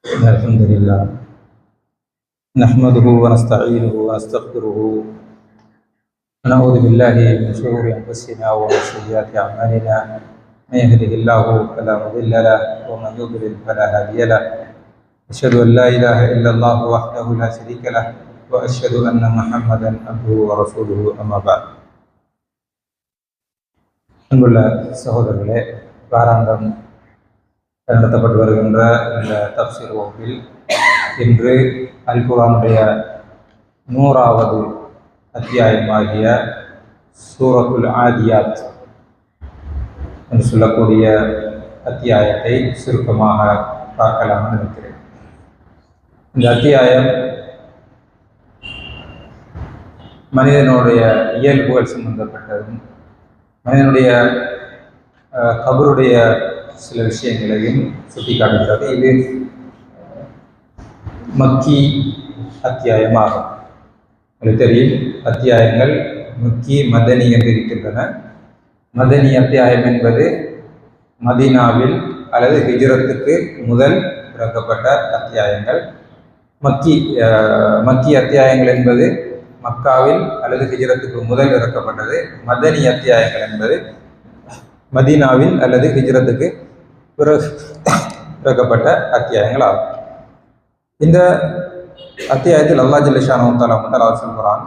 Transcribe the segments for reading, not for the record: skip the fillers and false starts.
الحمد لله نحمده ونستعينه ونستغفره ونعوذ بالله من شرور انفسنا ومن سيئات اعمالنا من يهده الله فلا مضل له ومن يضلل فلا هادي له اشهد ان لا اله الا الله وحده لا شريك له واشهد ان محمدا عبده ورسوله اما بعد. அன்புள்ள சகோதரர்களே, வாராந்தம் நடத்தப்பட்டு வருகின்ற இந்த தஃப்சீர் வகுப்பில் இன்று அல் குர்ஆனுடைய 100வது அத்தியாயமாகிய சூரத்துல் ஆதியாத் என்று சொல்லக்கூடிய அத்தியாயத்தை சுருக்கமாக பார்க்கலாம் நினைக்கிறேன். இந்த அத்தியாயம் மனிதனுடைய இயல்புகள் சம்பந்தப்பட்டதும் மனிதனுடைய கபருடைய சில விஷயங்களையும் சுட்டிக்காட்டுகிறது. இது மக்கி அத்தியாயமாகும். உங்களுக்கு தெரியும், அத்தியாயங்கள் மக்கி மதனி என்று இருக்கின்றன. மதனி அத்தியாயம் என்பது மதீனாவில் அல்லது ஹிஜ்ரத்துக்கு முதல் இறக்கப்பட்ட அத்தியாயங்கள். மக்கி அத்தியாயங்கள் என்பது மக்காவில் அல்லது ஹிஜ்ரத்துக்கு முதல் இறக்கப்பட்டது. மதனி அத்தியாயங்கள் என்பது மதீனாவில் அல்லது ஹிஜ்ரத்துக்கு பிறகு இறக்கப்பட்ட அத்தியாயங்கள் ஆகும். இந்த அத்தியாயத்தில் அல்லாஹ் ஜல்ல ஷானஹு வ தஆலா சொல்கிறான்,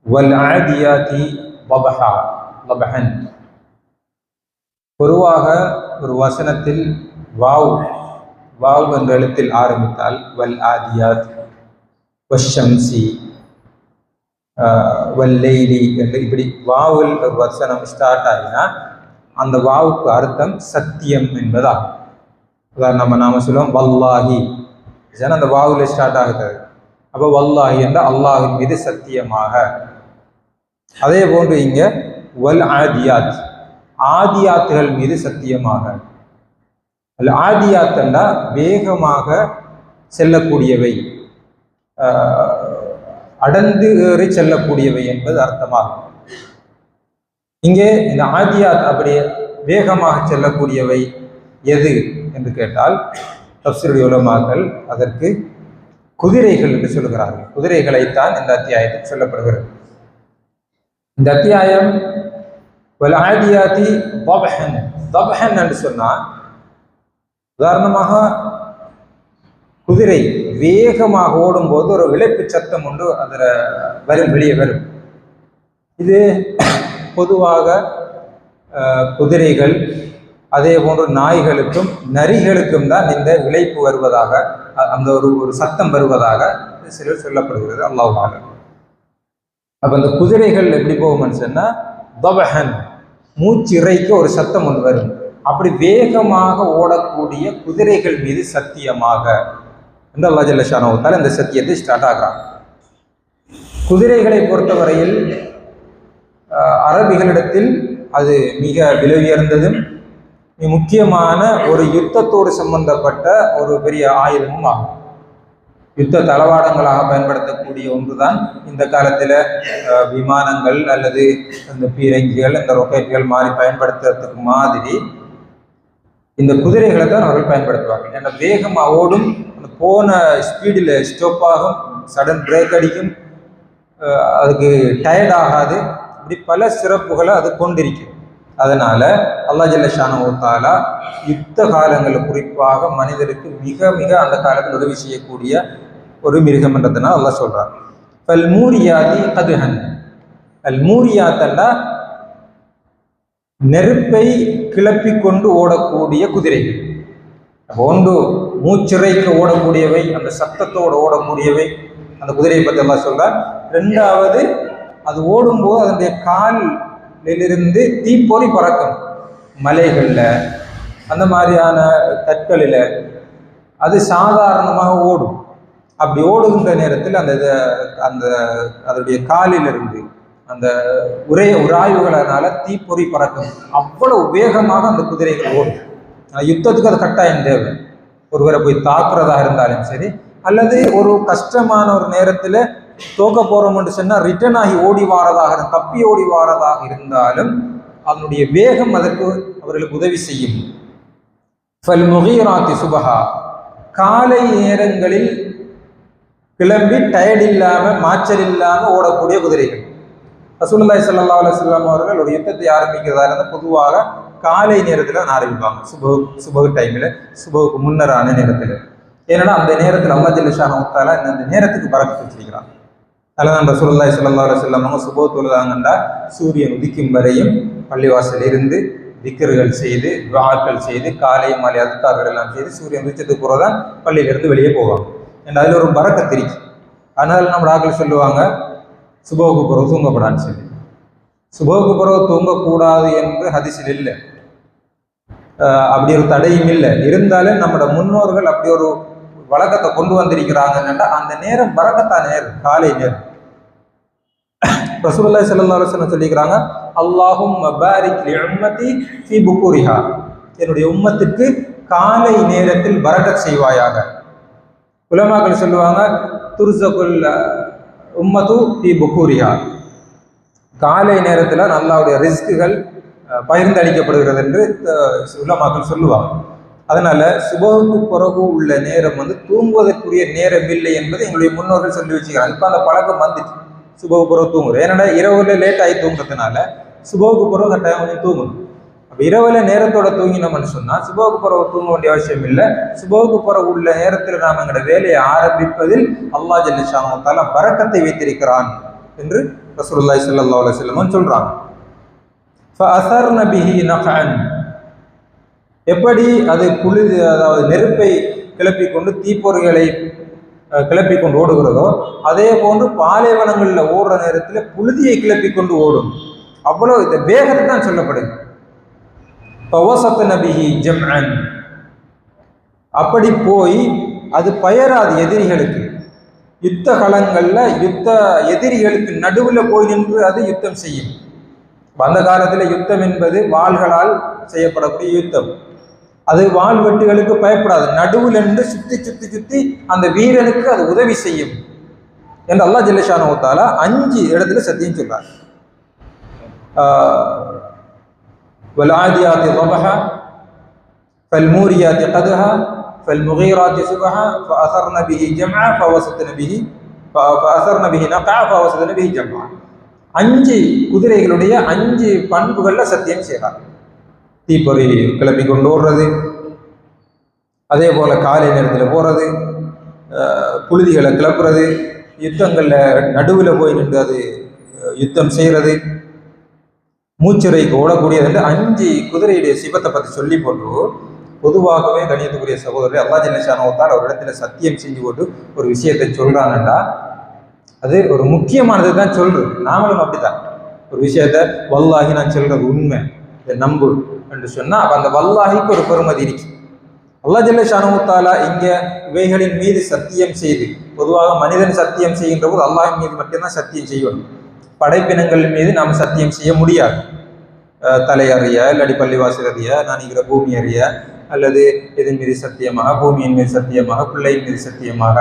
வல் ஆதியாதி வபஹா லபஹன். பொதுவாக ஒரு வசனத்தில் வாவ் என்ற எழுத்தில் ஆரம்பித்தால் வல் ஆதியாத் வஷ்ஷம்சி வல்லைலி என்று இப்படி வாவில் ஒரு வசனம் ஸ்டார்ட் ஆகினா அந்த வாவுக்கு அர்த்தம் சத்தியம் என்பதாகும். உதாரணமாக நாம சொல்லுவோம் வல்லாஹி, அந்த வாவில் ஸ்டார்ட் ஆகுது. அப்போ வல்லாஹி என்ற அல்லாஹின் மீது சத்தியமாக. அதே போன்று இங்க வல் ஆதியாத், ஆதியாத்துகள் மீது சத்தியமாக. அல் ஆதியாத் என்றா வேகமாக செல்லக்கூடியவை, அடர்ந்து ஏறி செல்லக்கூடியவை என்பது அர்த்தமாகும். இங்கே இந்த ஆதியாத் அப்படியே வேகமாக செல்லக்கூடியவை எது என்று கேட்டால் தஃப்சீருடைய உலமாக்கள் அதற்கு குதிரைகள் என்று சொல்லுகிறார்கள். குதிரைகளைத்தான் இந்த அத்தியாயத்தில் சொல்லப்படுகிறது. இந்த அத்தியாயம் வல் ஆதியாதி தபஹன், தபஹன் என்று சொன்னால் உதாரணமாக குதிரை வேகமாக ஓடும்போது ஒரு இழைப்பு சத்தம் ஒன்று அதில் வெளியே வரும். இது பொதுவாக குதிரைகள் அதே போன்று நாய்களுக்கும் நரிகளுக்கும் தான் இந்த இழைப்பு வருவதாக, அந்த ஒரு சத்தம் வருவதாக சிலர் சொல்லப்படுகிறது. அல்லாஹ் ஆலம். அப்போ அந்த குதிரைகள் எப்படி போகும்னு சொன்னால் தபஹன், மூச்சிறைக்க ஒரு சத்தம் ஒன்று வரும். அப்படி வேகமாக ஓடக்கூடிய குதிரைகள் மீது சத்தியமாக என்று அல்லாஹ் ஜல்ல ஷானஹு வ தஆலா இந்த சத்தியத்தை ஸ்டார்ட் ஆகிறான். குதிரைகளை பொறுத்தவரையில் அரபிகளிடத்தில் அது மிக விலை உயர்ந்ததும் முக்கியமான ஒரு யுத்தத்தோடு சம்பந்தப்பட்ட ஒரு பெரிய ஆயுதமும் ஆகும். யுத்த தளவாடங்களாக பயன்படுத்தக்கூடிய ஒன்றுதான். இந்த காலத்தில் விமானங்கள் அல்லது இந்த பீரங்கிகள், இந்த ராக்கெட்டுகள் மாதிரி பயன்படுத்துறதுக்கு மாதிரி இந்த குதிரைகளை தான் அவர்கள் பயன்படுத்துவார்கள். ஏன்னா வேகமாக ஓடும், போன ஸ்பீடில் ஸ்டாப் ஆகும், சடன் பிரேக் அடிக்கும், அதுக்கு டயர்ட் ஆகாது. இப்படி பல சிறப்புகளை அது கொண்டிருக்கும். அதனால அல்லாஹ் ஜல்ல ஷானஹு வ தஆலா யுத்த காலங்களில் குறிப்பாக மனிதருக்கு மிக மிக அந்த காலத்தில் உதவி செய்யக்கூடிய ஒரு மிருகம் என்றதுனால அல்லாஹ் சொல்றார், ஃபல் மூரியாதி கதுஹன். அல் மூரியாத்தல்லா நெருப்பை கிளப்பி கொண்டு ஓடக்கூடிய குதிரைகள். ஒன்று மூச்சிறைக்க ஓடக்கூடியவை, அந்த சத்தத்தோடு ஓடக்கூடியவை, அந்த குதிரையை பற்றி எல்லாம் சொல்றார். ரெண்டாவது, அது ஓடும்போது அதனுடைய காலிலிருந்து தீப்பொறி பறக்கும். மலைகளில் அந்த மாதிரியான கற்களில் அது சாதாரணமாக ஓடும். அப்படி ஓடுகின்ற நேரத்தில் அந்த அதனுடைய காலிலிருந்து அந்த உராய்வுகளால தீப்பொறி பறக்கும். அவ்வளவு வேகமாக அந்த குதிரைகள் ஓடும். யுத்தத்துக்கு அது கட்டாயம் தேவை. ஒருவரை போய் தாக்குறதா இருந்தாலும் சரி, அல்லது ஒரு கஷ்டமான ஒரு நேரத்தில் தோக்க போறோம்னு சொன்னால் ரிட்டர்ன் ஆகி ஓடி வாரதாக, தப்பி ஓடி வாரதாக இருந்தாலும் அதனுடைய வேகம் அதற்கு அவர்களுக்கு உதவி செய்யும். ஃபல் முகீராத்தி சுபஹா, காலை நேரங்களில் கிளம்பி டயர்ட் இல்லாம மாச்சல் இல்லாம ஓடக்கூடிய குதிரைகள். ரசூலுல்லாஹி ஸல்லல்லாஹு அலைஹி வஸல்லம் அவர்கள் ஒரு யுத்தத்தை ஆரம்பிக்கிறதா இருந்தால் பொதுவாக காலை நேரத்தில் ஆரம்பிப்பாங்க. சுபஹ் டைமில், சுபஹுக்கு முன்னரான நேரத்தில். ஏன்னா அந்த நேரத்தில் அல்லாஹ் ஜல்ல ஷானஹு வ தஆலா இந்த நேரத்துக்கு பரக்கத் வச்சிருக்கிறான். அதனால ரசூலுல்லாஹி ஸல்லல்லாஹு அலைஹி வஸல்லம் அவங்க சுபஹ் தொழுதாங்கன்னா சூரியன் உதிக்கும் வரையும் பள்ளிவாசல் இருந்து திக்ர்கள் செய்து துஆக்கள் செய்து காலை மாலை அஸ்கார்கள் எல்லாம் செய்து சூரியன் உதிச்சதுக்கு பிறகுதான் பள்ளியிலிருந்து வெளியே போவாங்க. ஏன்னா அதில் ஒரு பரக்கத் இருக்கு. அதனால நம்ம ஆட்கள் சொல்லுவாங்க சுபஹுக்கு பிறகு தூங்கப்படான்னு சொல்லி. சுபஹுக்கு பிறகு தூங்கக்கூடாது என்று ஹதீஸில் இல்லை, அப்படி ஒரு தடையும் இல்லை. இருந்தாலும் நம்மளோட முன்னோர்கள் அப்படி ஒரு வழக்கத்தை கொண்டு வந்திருக்கிறாங்கன்னா அந்த நேரம் பரக்கத்தான நேரம், காலை நேரம். ரசூலுல்லாஹி ஸல்லல்லாஹு அலைஹி வஸல்லம் சொல்லிக்கிறாங்க, அல்லாஹும்ம பாரிக் லி உம்மதி ஃபீ புகூரிஹா, என்னுடைய உம்மத்துக்கு காலை நேரத்தில் பரக்கத் செய்வாயாக. உலமாக்கள் சொல்லுவாங்க துர்ஸகுல் உம்மது ஃபீ புகூரிஹா, காலை நேரத்தில் அல்லாஹ்வுடைய ரிஸ்குகள் பகிர்ந்தளிக்கப்படுகிறது என்று உலமாக்கள் சொல்லுவாங்க. அதனால சுபஹுக்கு பிறகு உள்ள நேரம் தூங்குவதற்குரிய நேரம் இல்லை என்பது எங்களுடைய முன்னோர்கள் சொல்லி வச்சுக்கிறாங்க. இப்போ அந்த பழக்கம் வந்துச்சு, சுபஹுக்கு பிறகு தூங்குறோம். ஏன்னா இரவுல லேட் ஆகி தூங்குறதுனால சுபஹுக்கு பிறகு அந்த டைம் கொஞ்சம் தூங்கணும். அப்போ இரவுல நேரத்தோட தூங்கினோம்னு சொன்னால் சுபஹுக்கு பிறகு தூங்க வேண்டிய அவசியம் இல்லை. சுபஹுக்கு பிறகு உள்ள நேரத்தில் நாம் எங்களோட வேலையை ஆரம்பிப்பதில் அல்லாஹ் ஜல்ல ஷானஹு வ தஆலா பரக்கத்தை வைத்திருக்கிறான் என்று ரசூலுல்லாஹி ஸல்லல்லாஹு அலைஹி வஸல்லம் சொல்றாங்க. ஃபஅஸர்ன பிஹி நஃஅன், எப்படி அது புழுதி, அதாவது நெருப்பை கிளப்பி கொண்டு தீப்பொறிகளை கிளப்பி கொண்டு ஓடுகிறதோ அதே போன்று பாலைவனங்களில் ஓடுற நேரத்தில் புழுதியை கிளப்பி கொண்டு ஓடும். அவ்வளவு இந்த வேகத்தை தான் சொல்லப்படுது. நபிஹி ஜம்அன், அப்படி போய் அது பயராது எதிரிகளுக்கு. யுத்த களங்கள்ல எதிரிகளுக்கு நடுவில் போய் நின்று அது யுத்தம் செய்யும். அந்த காலத்தில் யுத்தம் என்பது வாள்களால் செய்யப்படக்கூடிய யுத்தம். அது வாள் வெட்டுகளுக்கு பயப்படாது, நடுவில் நின்று சுத்தி சுத்தி சுத்தி அந்த வீரனுக்கு அது உதவி செய்யும் என்று அல்லாஹ் ஜல்ல ஷானஹு வ தஆலா 5 இடத்துல சத்தியம் சொல்றார். والعاديات ضبحا فالموريات قدحا فالمغيرات سبحا فأثرن به جمعا فوسطن به نقعا فوسطن به جمعا. 5 குதிரைகளுடைய 5 பண்புகள்ல சத்தியம் செய்றார். தீப்பொறி கிளப்பி கொண்டு ஓடுறது, அதே போல காலை நேரத்தில் போறது, புழுதிகளை கிளப்புறது, யுத்தங்களில் நடுவில் போய் நின்று அது யுத்தம் செய்கிறது, மூச்சுரைக்கு ஓடக்கூடியது என்று 5 குதிரையுடைய சிவத்தை பற்றி சொல்லி போட்டு பொதுவாகவே கணியத்துக்குரிய சகோதரர் அல்லாஹ் ஜல்ல ஷானஹு வ தஆலா ஒரு இடத்துல சத்தியம் செஞ்சு போட்டு ஒரு விஷயத்தை சொல்றாங்கன்னா அது ஒரு முக்கியமானது தான் சொல்றது. நாமளும் அப்படித்தான் ஒரு விஷயத்த வல்லாஹி நான் சொல்றது உண்மை, இதை நம்பு என்று சொன்னா அப்ப அந்த வல்லாஹிக்கு ஒரு பெருமதி இருக்கு. அல்லாஹ் ஜல்ல ஷானஹு வ தஆலா இங்க இவைகளின் மீது சத்தியம் செய்து, பொதுவாக மனிதன் சத்தியம் செய்கின்ற போது அல்லாஹின் மீது மட்டும்தான் சத்தியம் செய்யணும். படைப்பினங்கள் மீது நாம் சத்தியம் செய்ய முடியாது. தலை அறிய, இல்லாடி பள்ளிவாசல் அறிய, நான் இருக்கிற பூமி அறிய, அல்லது இதன் மீது சத்தியமாக, பூமியின் மீது சத்தியமாக, பிள்ளையின் மீது சத்தியமாக,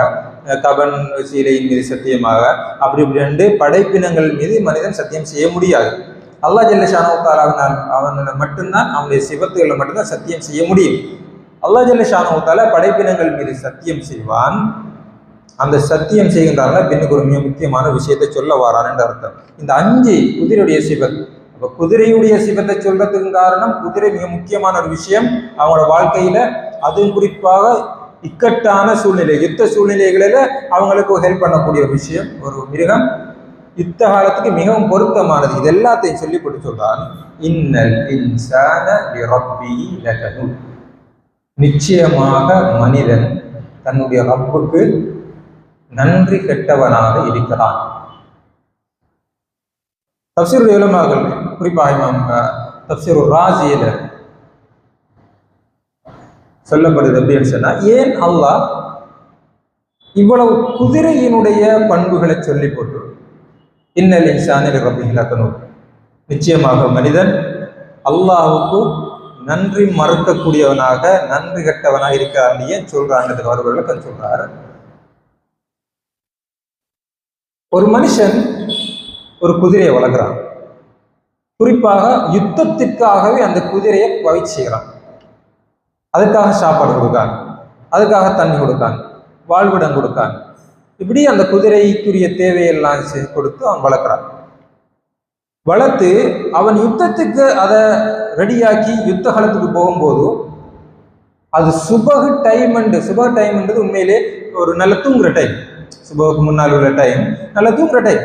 கபன் சீலையின் மீது சத்தியமாக, அப்படி இப்படி படைப்பினங்கள் மீது மனிதன் சத்தியம் செய்ய முடியாது. அல்லாஹ் ஜல்ல ஷானஹு வ தஆலா அவனை மட்டும்தான், அவனுடைய சிவத்துகளை மட்டும்தான் சத்தியம் செய்ய முடியும். அல்லாஹ் ஜல்ல ஷானஹு வ தஆலா படைப்பினங்கள் மீது சத்தியம் செய்வான். அந்த சத்தியம் செய்கின்றாங்க பின்னுக்கு ஒரு மிக முக்கியமான விஷயத்தை சொல்ல வாரான் என்று அர்த்தம். இந்த 5 குதிரையுடைய சிவத். அப்ப குதிரையுடைய சிவத்தை சொல்றதுக்கு காரணம் குதிரை மிக முக்கியமான ஒரு விஷயம் அவங்களோட வாழ்க்கையில. அதுவும் குறிப்பாக இக்கட்டான சூழ்நிலை, யுத்த சூழ்நிலைகளில அவங்களுக்கு ஹெல்ப் பண்ணக்கூடிய ஒரு விஷயம். ஒரு மிருகம் யுத்த காலத்துக்கு மிகவும் பொருத்தமானது. இது எல்லாத்தையும் சொல்லி போட்டு சொல்றான், இன்னல் இன்சான லிரப்பிஹி லகனூத், நிச்சயமாக மனிதன் தன்னுடைய ரப்புக்கு நன்றி கெட்டவனாக இருக்கிறான். தஃப்சீர் உலமாக்கள், குறிப்பாக இமாம் தஃப்சீர் ராஸியில சொல்லப்படுது அப்படின்னு சொன்னா, ஏன் அல்லாஹ் இவ்வளவு குதிரையினுடைய பண்புகளை சொல்லி போட்டு இன்னல் இன்சான லிரப்பிஹி லகனூத், நிச்சயமாக மனிதன் அல்லாஹ்வுக்கு நன்றி மறுக்கக்கூடியவனாக நன்றி கெட்டவனாக இருக்கிறான் ஏன் சொல்றான்றதுக்கு அவர் விளக்கம் சொல்றாரு. ஒரு மனுஷன் ஒரு குதிரையை வளர்க்குறான், குறிப்பாக யுத்தத்திற்காகவே அந்த குதிரையை பயிற்சி செய்கிறான், அதுக்காக சாப்பாடு கொடுக்காங்க. அதுக்காக தண்ணி கொடுக்கான், வாழ்விடம் கொடுக்கான். இப்படி அந்த குதிரைக்குரிய தேவையெல்லாம் கொடுத்து அவன் வளர்க்குறான். வளர்த்து அவன் யுத்தத்துக்கு அதை ரெடியாக்கி யுத்த காலத்துக்கு போகும்போது அது சுபகு டைம்ன்றது உண்மையிலே ஒரு நல்ல தூங்குற டைம். சுபகுக்கு முன்னால் உள்ள டைம் நல்ல தூங்குற டைம்.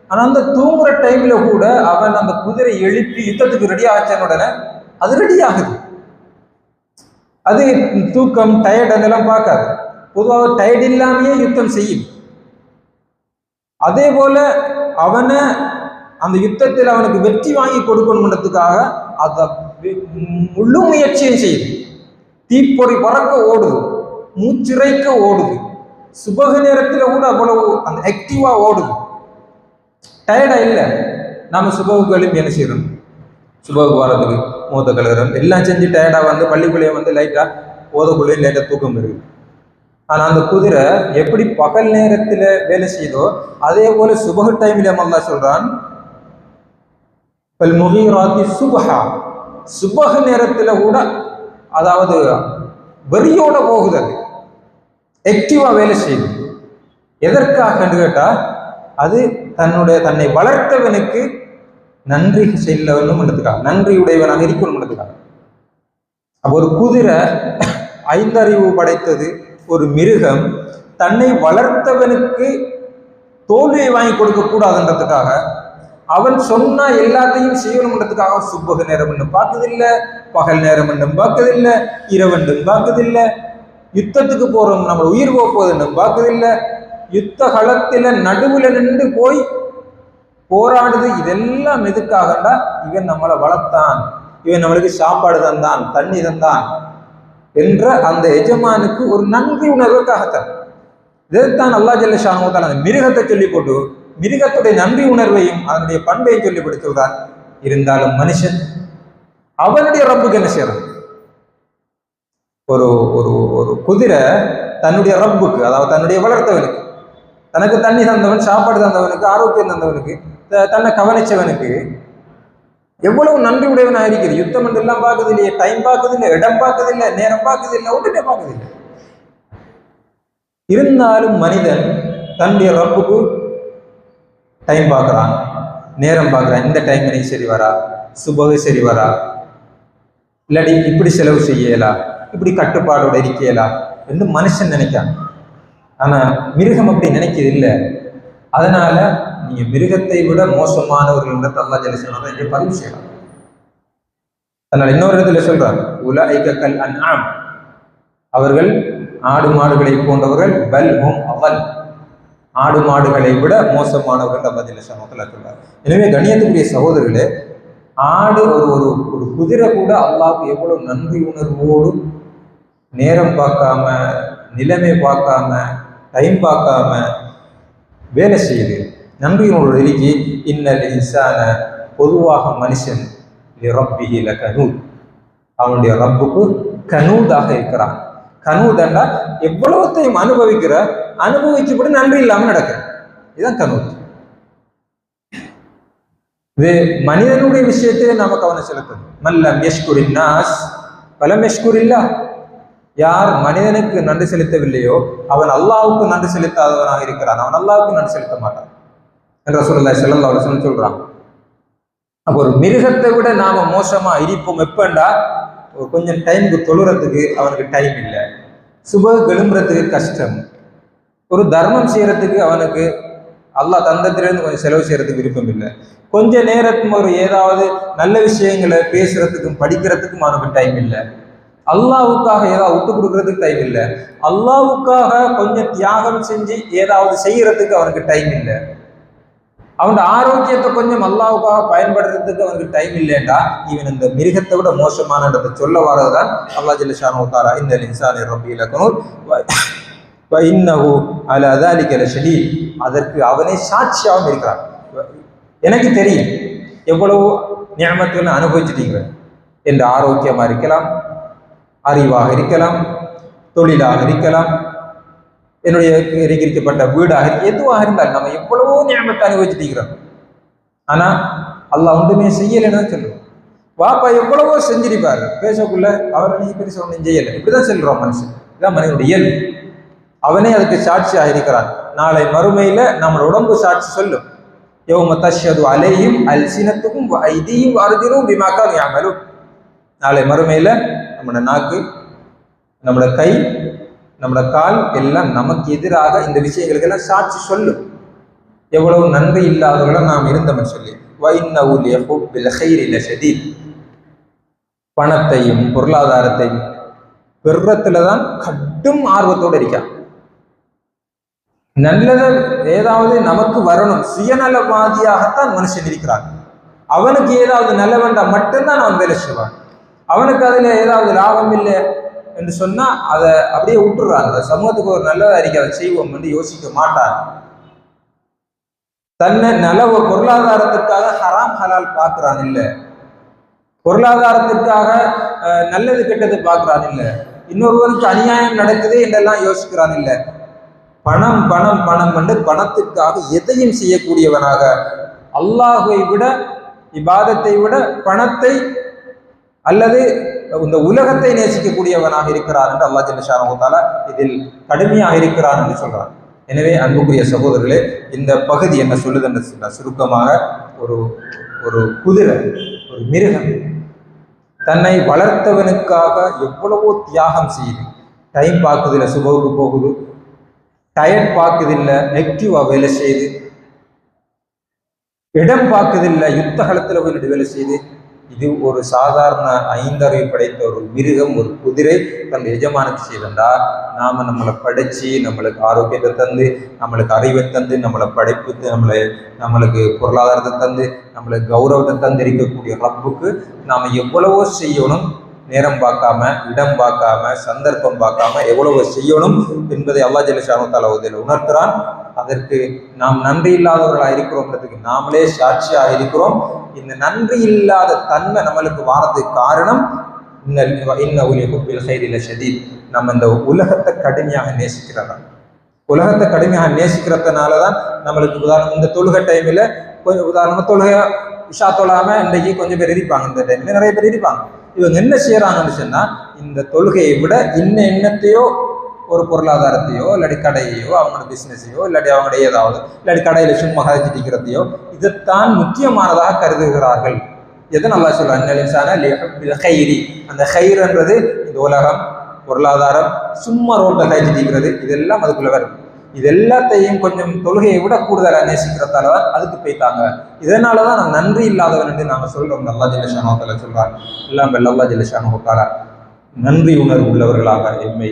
ஆனால் அந்த தூங்குற டைம்ல கூட அவன் அந்த குதிரை எழுப்பி யுத்தத்துக்கு ரெடி ஆச்சான உடனே அது ரெடி ஆகுது. அது தூக்கம் டயர்ட் அதெல்லாம் பார்க்காது. பொதுவாக டயர்ட் இல்லாமையே யுத்தம் செய்யும். அதே போல அவனை அந்த யுத்தத்தில் அவனுக்கு வெற்றி வாங்கி கொடுக்கணுன்றதுக்காக அதை முழு முயற்சியும் செய்யுது. தீப்பொறி பறக்க ஓடுது, மூச்சிறைக்க ஓடுது, சுபக நேரத்தில் கூட அவ்வளவு அந்த ஆக்டிவா ஓடுது, டயர்டா இல்லை. நாம சுபகுக்கு எழுப்பி என்ன செய்யறோம்? சுபகுக்கு வர்றதுக்கு மூத்த கழுகுறோம், எல்லாம் செஞ்சு டயர்டா வந்து பள்ளிக்குள்ளேயே வந்து லைட்டா ஓதக்குள்ளேயே லைட்டா தூக்கம் இருக்கு. ஆனா அந்த குதிரை எப்படி பகல் நேரத்துல வேலை செய்தோ அதே போல சுபக டைம்ல அல்லாஹ் சொல்றான், சுபஹா, சுபக நேரத்துல கூட அதாவது வெறியோட போகுது, அது ஆக்டிவா வேலை செய்யுது. எதற்காக கேட்டா அது தன்னை வளர்த்தவனுக்கு நன்றி செல்ல வேண்டும்ன்றதுக்காக, நன்றியுடையவனாக இருக்கணும்ன்றதுக்காக. அப்ப ஒரு குதிரை 5 அறிவு படைத்தது, ஒரு மிருகம் தன்னை வளர்த்தவனுக்கு தோல்வியை வாங்கி கொடுக்க கூடாதுன்றதுக்காக, அவன் சொன்னா எல்லாத்தையும் செய்யணும்ன்றதுக்காக சுபக நேரம் என்றும் பார்க்கதில்லை, பகல் நேரம் என்றும் பார்க்கதில்லை, இரவென்றும் பார்க்கதில்லை, யுத்தத்துக்கு போறோம் நம்ம உயிர் போகுது என்றும் பார்க்கதில்லை, யுத்த களத்தில நடுவுல நின்று போய் போராடுது. இதெல்லாம் எதுக்காகண்டா இவன் நம்மளை வளர்த்தான், இவன் நம்மளுக்கு சாப்பாடு தந்தான், தண்ணி தந்தான் என்ற அந்த எஜமானுக்கு ஒரு நன்றி உணர்வுக்காகத்தான். இதைத்தான் அல்லாஹ் ஜல்ல ஷானஹு வ தஆலா அந்த மிருகத்தை சொல்லி போட்டு மிருகத்துடைய நன்றி உணர்வையும் அதனுடைய பண்பையும் சொல்லி கொடுத்துள்ளார். இருந்தாலும் மனுஷன் அவனுடைய ரப்புக்கு என்ன செய்யறான்? ஒரு ஒரு ஒரு குதிரை தன்னுடைய ரப்புக்கு, அதாவது தன்னுடைய வளர்த்தவனுக்கு, தனக்கு தண்ணி தந்தவன், சாப்பாடு தந்தவனுக்கு, ஆரோக்கியம் தந்தவனுக்கு, தன்னை கவனிச்சவனுக்கு எவ்வளவு நன்றி உடையவனாக இருக்கிறது. யுத்தம் என்று எல்லாம் பார்க்குது இல்லையே, டைம் பார்க்குது இல்லை, இடம் பார்க்குது இல்லை, நேரம் பார்க்குது இல்லை, ஒன்றுமே பார்க்குது இல்லை. இருந்தாலும் மனிதன் தன்னுடைய ரப்புக்கு டைம் பார்க்குறான், நேரம் பார்க்குறான். இந்த டைம் எனக்கு சரி வரா, சுபகு சரி வரா, இல்லாட்டி இப்படி செலவு செய்யலா, இப்படி கட்டுப்பாடோட இருக்கலா என்று மனுஷன் நினைக்கான். ஆனா மிருகம் அப்படி நினைக்கிறது இல்லை. அதனால நீங்க மிருகத்தை விட மோசமானவர்கள் என்று அல்லாஹ் ஜல்ல ஷானஹு என்று பதிவு செய்யலாம். அதனால இன்னொரு இடத்துல சொல்றாங்க, உலைக கல் அன்ஆம், அவர்கள் ஆடு மாடுகளை போன்றவர்கள், பல் ஹும் அவல், ஆடு மாடுகளை விட மோசமானவர்கள் அல்லாஹ் ஜல்ல ஷானஹு சொல்றார். எனவே கண்ணியத்துக்குரிய சகோதரர்களே, ஆடு ஒரு ஒரு குதிரை கூட அல்லாஹ்வுக்கு எவ்வளவு நன்றி உணர்வோடு நேரம் பார்க்காம, நிலைமை பார்க்காம, டைம் பார்க்காம வேலை செய்யுது, நன்றியினோடு இருக்கி. இன்னல் இன்சான, பொதுவாக மனுஷன் ரப்பிஹி லகனூத், அவனுடைய ரப்புக்கு கனூதாக இருக்கிறான். கனூதண்டா எவ்வளவுத்தையும் அனுபவிச்சுப்பட்டு நன்றி இல்லாம நடக்க, இதுதான் கனூத். இது மனிதனுடைய விஷயத்தை நாம கவனம் செலுத்தணும். மல்லம் யஷ்குரின் நாஸ் பலம் யஷ்குரில்லா, யார் மனிதனுக்கு நன்றி செலுத்தவில்லையோ அவன் அல்லாஹ்வுக்கு நன்றி செலுத்தாதவனாக இருக்கிறான், அவன் அல்லாஹ்வுக்கு நன்றி செலுத்த மாட்டான் என்று ரசூலுல்லாஹி ஸல்லல்லாஹு அலைஹி வஸல்லம் சொல்றான். அப்போ ஒரு மிருகத்தை விட நாம மோசமா இருப்போம். எப்பண்டா ஒரு கொஞ்சம் டைமுக்கு தொழுறதுக்கு அவனுக்கு டைம் இல்லை, சுபஹ் எழும்புறதுக்கு கஷ்டம், ஒரு தர்மம் செய்யறதுக்கு அவனுக்கு அல்லாஹ் தந்தத்திலிருந்து கொஞ்சம் செலவு செய்யறதுக்கு விருப்பம் இல்லை, கொஞ்ச நேரத்துக்கு ஒரு ஏதாவது நல்ல விஷயங்களை பேசுறதுக்கும் படிக்கிறதுக்கும் அவனுக்கு டைம் இல்லை, அல்லாஹ்வுக்காக ஏதாவது விட்டு கொடுக்கறதுக்கு டைம் இல்லை, அல்லாஹ்வுக்காக கொஞ்சம் தியாகம் செஞ்சு ஏதாவது செய்யறதுக்கு அவனுக்கு டைம் இல்லை, அவனோட ஆரோக்கியத்தை கொஞ்சம் அல்லாஹ்வுக்காக பயன்படுறதுக்கு அவனுக்கு டைம் இல்லைண்டா இவன் இந்த மிருகத்தை விட மோசமானதை சொல்ல வரதுதான் அல்லாஹ் ஜல்ல ஷானஹு தஆலா இன்னல் இன்சான ரப்பிஹி லகனூத் வ இன்னஹு அலா ஸாலிக லஷஹீத், அதற்கு அவனே சாட்சியாகவும் இருக்கிறான். எனக்கு தெரியும் எவ்வளவு நிஅமத்துகளை அனுபவிச்சிட்டீங்க என்ற ஆரோக்கியமா இருக்கலாம், அறிவாக இருக்கலாம், தொழிலாக இருக்கலாம், என்னுடைய இருக்கிறப்பட்ட வீடாக எதுவாக இருந்தாலும் நம்ம எவ்வளவோ நியமத்தை அனுபவிச்சுட்டீங்கிறோம். ஆனா அல்லாஹ் ஒன்றுமே செய்யலைன்னு தான் சொல்லுவோம். வாப்பா எவ்வளவோ செஞ்சிருப்பாரு, பேசக்குள்ள அவரை நீ பெருசா ஒன்றும் செய்யலை, இப்படிதான் சொல்றோம் மனுஷன். இதான் மனிதனுடைய இயல்பு. அவனே அதுக்கு சாட்சியாக இருக்கிறான். நாளை மறுமையில நம்ம உடம்பு சாட்சி சொல்லும். யௌம தஷ்ஹது அலைஹிம் அல்சினத்துகும் வ ஐதீஹிம் வ அர்ஜுலுஹும் பிமா கானூ யஅமலூன். நாளை மறுமையில நம்மளோட நாக்கு, நம்மளோட கை, நம்மளோட கால் எல்லாம் நமக்கு எதிராக இந்த விஷயங்களுக்கு எல்லாம் சாட்சி சொல்லும். எவ்வளவு நன்மை இல்லாதவர்கள நாம் இருந்தோம்னு சொல்லி. வ இன்னஹு லிஹுப்பில் கைரி லஷதீத். பணத்தையும் பொருளாதாரத்தையும் பெறுறதுல தான் கடும் ஆர்வத்தோடு இருக்கான். நல்லது ஏதாவது நமக்கு வரணும், சுயநலவாதியாகத்தான் மனுஷன் இருக்கிறான். அவனுக்கு ஏதாவது நல்ல வேண்டாம் மட்டும்தான் அவன் வேலை செய்வான். அவனுக்கு அதுல ஏதாவது லாபம் இல்லை என்று சொன்னா அதை அப்படியே விட்டுறான். அந்த சமூகத்துக்கு ஒரு நல்லதை அறிக்கை அதை செய்வோம் என்று யோசிக்க மாட்டான். தன்னை நலவு பொருளாதாரத்திற்காக ஹராம் ஹலால் பார்க்கிறான் இல்லை, பொருளாதாரத்திற்காக நல்லது கெட்டது பார்க்கிறான் இல்லை, இன்னொருவருக்கு அநியாயம் நடக்குது என்றெல்லாம் யோசிக்கிறான் இல்லை. பணம் பணம் பணம் என்று பணத்திற்காக எதையும் செய்யக்கூடியவனாக, அல்லாஹை விட இபாதத்தை விட பணத்தை அல்லது இந்த உலகத்தை நேசிக்கக்கூடியவனாக இருக்கிறான் என்று அல்லாஹ் ஜல்ல ஷானஹு தஆலா இதில் கடுமையாக இருக்கிறான் என்று சொல்றான். எனவே அன்புக்குரிய சகோதரர்களே, இந்த பகுதி என்ன சொல்லுது என்று சுருக்கமாக ஒரு ஒரு குதிரை, ஒரு மிருகம் தன்னை வளர்த்தவனுக்காக எவ்வளவோ தியாகம் செய்யுது. டைம் பார்க்குதில்லை, சுபவுக்கு போகுது, டயர்ட் பார்க்குதில்லை, ஆக்டிவா வேலை செய்யுது, இடம் பார்க்குதில்லை, யுத்த காலத்தில் போய் வேலை செய்யுது. இது ஒரு சாதாரண ஐந்தறிவு படைத்த ஒரு மிருகம், ஒரு குதிரை தன் எஜமானுக்கு செய்தால் நாம நம்மளை படைச்சு நம்மளுக்கு ஆரோக்கியத்தை தந்து, நம்மளுக்கு அறிவை தந்து, நம்மளை படைப்பு நம்மளுக்கு பொருளாதாரத்தை தந்து, நம்மளுக்கு கௌரவத்தை தந்து இருக்கக்கூடிய ரப்புக்கு நாம எவ்வளவோ செய்யணும். நேரம் பார்க்காம, இடம் பார்க்காம, சந்தர்ப்பம் பார்க்காம எவ்வளவு செய்யணும் என்பதை அல்லாஹ் ஜல்ல ஷானஹு தஆலா உணர்த்துறான். அதற்கு நாம் நன்றி இல்லாதவர்களாக இருக்கிறோம்ன்றதுக்கு நாமளே சாட்சியாக இருக்கிறோம். இந்த நன்றி இல்லாத தன்மை நம்மளுக்கு வாரதுக்கு காரணம் நம்ம இந்த உலகத்தை கடுமையாக நேசிக்கிறதா. உலகத்தை கடுமையாக நேசிக்கிறதுனாலதான் நம்மளுக்கு உதாரணம் இந்த தொழுகை டைமில் கொஞ்சம் உதாரணமா தொழுகை இஷா தொழாம இன்றைக்கு கொஞ்சம் பேர் இருப்பாங்க, இந்த டைம்ல நிறைய பேர் இருப்பாங்க. இவங்க என்ன செய்யறாங்கன்னு சொன்னா, இந்த தொழுகையை விட எண்ணத்தையோ ஒரு பொருளாதாரத்தையோ இல்லாட்டி கடையையோ அவங்களோட பிசினஸையோ இல்லாட்டி அவங்களுடைய ஏதாவது இல்லாட்டி கடையில சும்மா கதைச்சிட்டிக்கிறதையோ இதைத்தான் முக்கியமானதாக கருதுகிறார்கள். எதை நல்லா சொல்றாங்க, கைரி. அந்த கைர்ன்றது இந்த உலகம், பொருளாதாரம், சும்மா ரோட்டை கதைச்சிட்டிக்கிறது, இதெல்லாம் அதுக்குள்ள வரும். இது எல்லாத்தையும் கொஞ்சம் தொழுகையை விட கூடுதலாக நேசிக்கிறதால தான் அதுக்கு போய்த்தாங்க. இதனாலதான் நம்ம நன்றி இல்லாதவன் என்று நாங்கள் சொல்றோம். அல்லாஹ் ஜல்ல ஷானஹு தஆலா சொல்றாங்க, எல்லாம் அல்லாஹ் ஜல்ல ஷானஹு தஆலா நன்றி உணர்வு உள்ளவர்களாக எம்மை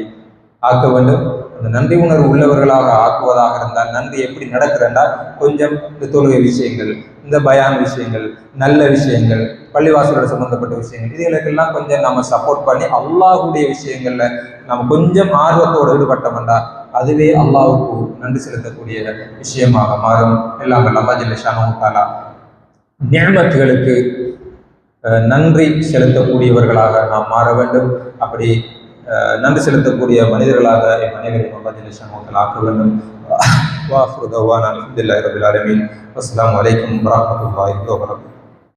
ஆக்க வேண்டும். அந்த நன்றி உணர்வு உள்ளவர்களாக ஆக்குவதாக இருந்தால் நன்றி எப்படி நடக்கிறேன்டா, கொஞ்சம் இந்த தொழுகை விஷயங்கள், இந்த பயான் விஷயங்கள், நல்ல விஷயங்கள், பள்ளிவாசலோட சம்பந்தப்பட்ட விஷயங்கள், இதுகளுக்கெல்லாம் கொஞ்சம் நம்ம சப்போர்ட் பண்ணி அல்லாஹ்வுடைய விஷயங்கள்ல நம்ம கொஞ்சம் ஆர்வத்தோடு ஈடுபட்டோம்டா அதுவே அல்லாஹ்வுக்கு நன்றி செலுத்தக்கூடிய விஷயமாக மாறும். எல்லாம் அல்லாஹ் ஜல்ல ஷானஹு தஆலா நிஅமத்துகளுக்கு நன்றி செலுத்தக்கூடியவர்களாக நாம் மாற வேண்டும். அப்படி நன்றி செலுத்தக்கூடிய மனிதர்களாக என் அனைவரையும் அல்லாஹ் ஜல்ல ஷானஹு தஆலா ஆக்க வேண்டும். வஆஃபிரு தஅவானா அல்ஹம்துலில்லாஹி ரப்பில் ஆலமீன். அஸ்ஸலாமு அலைக்கும் வரஹ்மத்துல்லாஹி வபரகாத்துஹு.